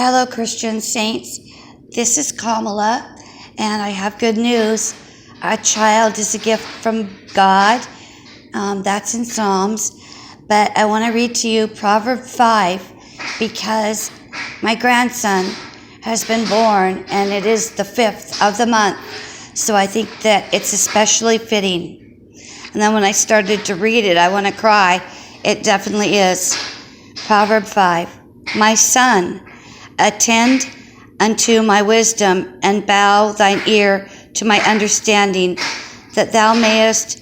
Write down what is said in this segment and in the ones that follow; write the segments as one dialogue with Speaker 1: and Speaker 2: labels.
Speaker 1: Hello, Christian saints. This is Kamala, and I have good news. A child is a gift from God. That's in Psalms. But I want to read to you Proverbs 5 because my grandson has been born, and it is the 5th of the month. So I think that it's especially fitting. And then when I started to read it, I want to cry. It definitely is. Proverbs 5. My son, attend unto my wisdom, and bow thine ear to my understanding, that thou mayest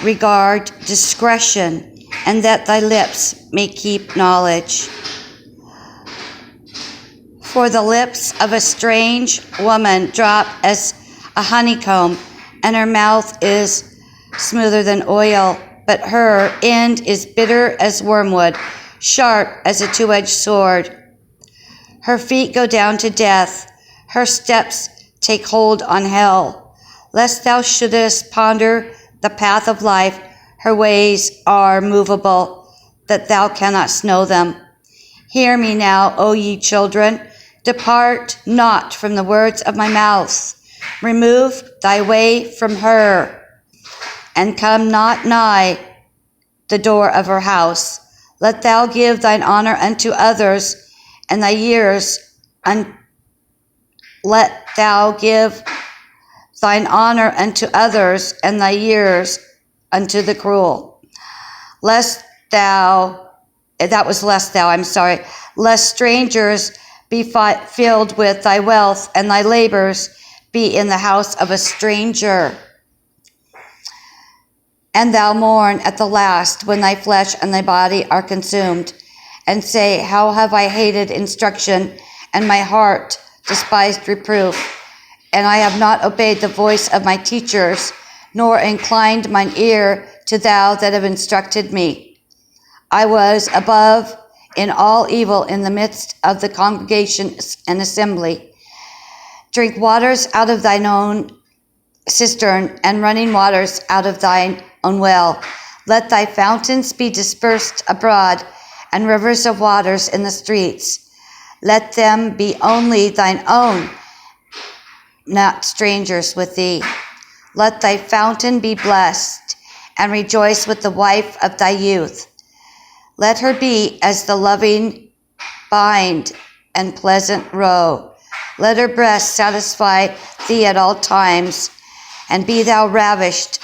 Speaker 1: regard discretion, and that thy lips may keep knowledge. For the lips of a strange woman drop as a honeycomb, and her mouth is smoother than oil, but her end is bitter as wormwood, sharp as a two-edged sword. Her feet go down to death, her steps take hold on hell. Lest thou shouldest ponder the path of life, her ways are movable, that thou cannot know them. Hear me now, O ye children, depart not from the words of my mouth. Remove thy way from her, and come not nigh the door of her house. Let thou give thine honor unto others, and thy years let thou give thine honor unto others, and thy years unto the cruel. Lest strangers be filled with thy wealth, and thy labors be in the house of a stranger. And thou mourn at the last, when thy flesh and thy body are consumed, and say, how have I hated instruction, and my heart despised reproof? And I have not obeyed the voice of my teachers, nor inclined mine ear to thou that have instructed me. I was above in all evil in the midst of the congregation and assembly. Drink waters out of thine own cistern, and running waters out of thine own well. Let thy fountains be dispersed abroad, and rivers of waters in the streets. Let them be only thine own, not strangers with thee. Let thy fountain be blessed, and rejoice with the wife of thy youth. Let her be as the loving bind and pleasant roe. Let her breast satisfy thee at all times, and be thou ravished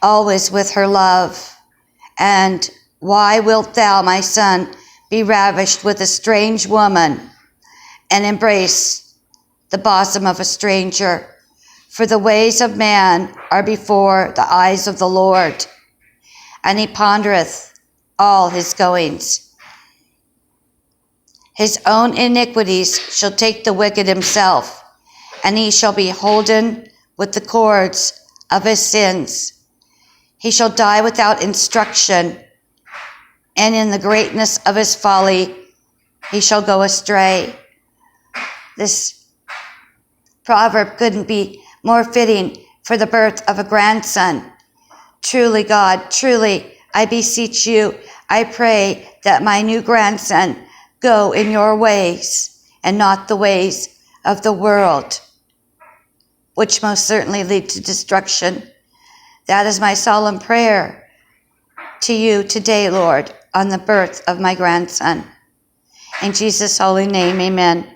Speaker 1: always with her love. And why wilt thou, my son, be ravished with a strange woman, and embrace the bosom of a stranger? For the ways of man are before the eyes of the Lord, and he pondereth all his goings. His own iniquities shall take the wicked himself, and he shall be holden with the cords of his sins. He shall die without instruction, and in the greatness of his folly he shall go astray. This proverb couldn't be more fitting for the birth of a grandson. Truly, God, truly, I beseech you, I pray that my new grandson go in your ways and not the ways of the world, which most certainly lead to destruction. That is my solemn prayer to you today, Lord, on the birth of my grandson. In Jesus' holy name, amen.